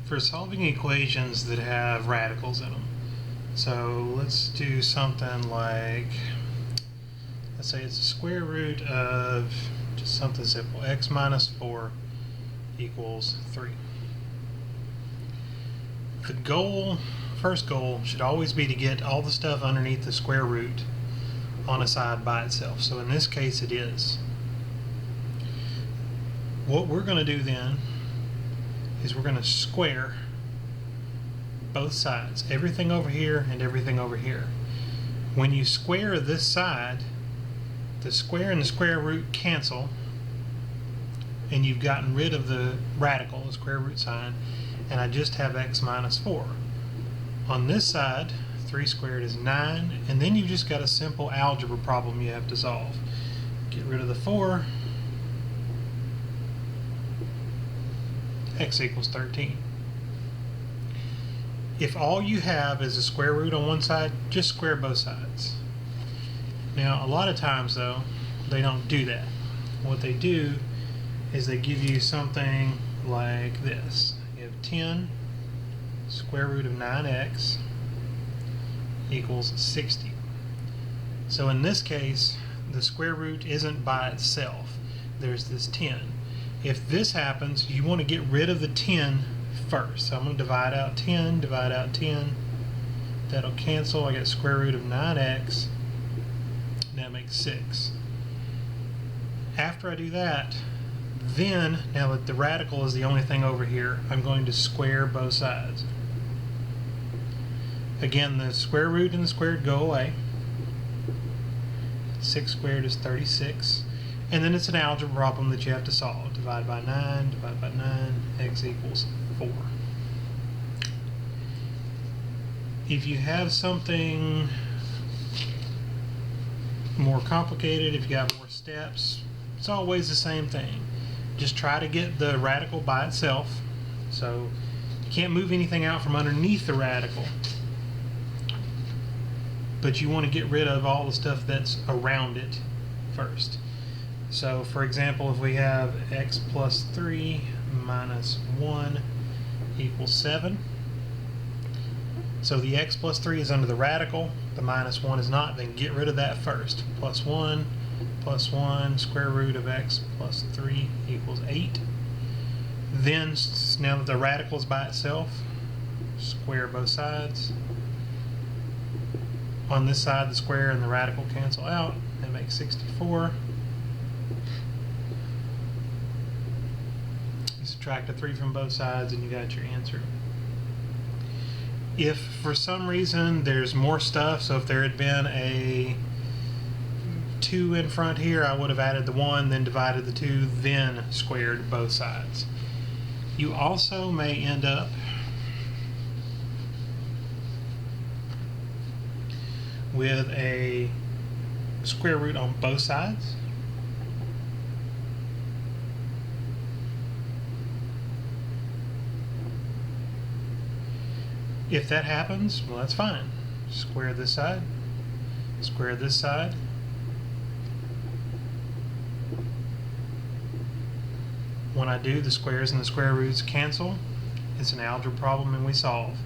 for solving equations that have radicals in them. So let's do something like, let's say it's the square root of just something simple, x minus 4 equals 3. The goal, first goal, should always be to get all the stuff underneath the square root on a side by itself. So in this case it is. What we're going to do then is we're going to square both sides, everything over here and everything over here. When you square this side, the square and the square root cancel, and you've gotten rid of the radical, the square root sign, and I just have x minus 4. On this side, 3 squared is 9, and then you've just got a simple algebra problem you have to solve. Get rid of the 4, x equals 13. If all you have is a square root on one side, just square both sides. Now, a lot of times though, they don't do that. What they do is they give you something like this. You have 10 square root of 9x equals 60. So in this case, the square root isn't by itself. There's this 10. If this happens, you want to get rid of the 10 first. So I'm going to divide out 10, divide out 10. That'll cancel. I get square root of 9x. That makes 6. After I do that, then, now that the radical is the only thing over here, I'm going to square both sides. Again, the square root and the squared go away. 6 squared is 36. And then it's an algebra problem that you have to solve. Divide by 9, divide by 9, x equals 4. If you have something more complicated, if you got more steps, it's always the same thing. Just try to get the radical by itself. So you can't move anything out from underneath the radical, but you want to get rid of all the stuff that's around it first. So for example, if we have x plus 3 minus 1 equals 7. So the x plus 3 is under the radical, the minus 1 is not, then get rid of that first. Plus 1, square root of x plus 3 equals 8. Then, now that the radical is by itself, square both sides. On this side, the square and the radical cancel out. That makes 64. You subtract a 3 from both sides and you got your answer. If for some reason there's more stuff, so if there had been a 2 in front here, I would have added the 1, then divided the 2, then squared both sides. You also may end up with a square root on both sides. If that happens, well, that's fine. Square this side, square this side. When I do, the squares and the square roots cancel. It's an algebra problem and we solve.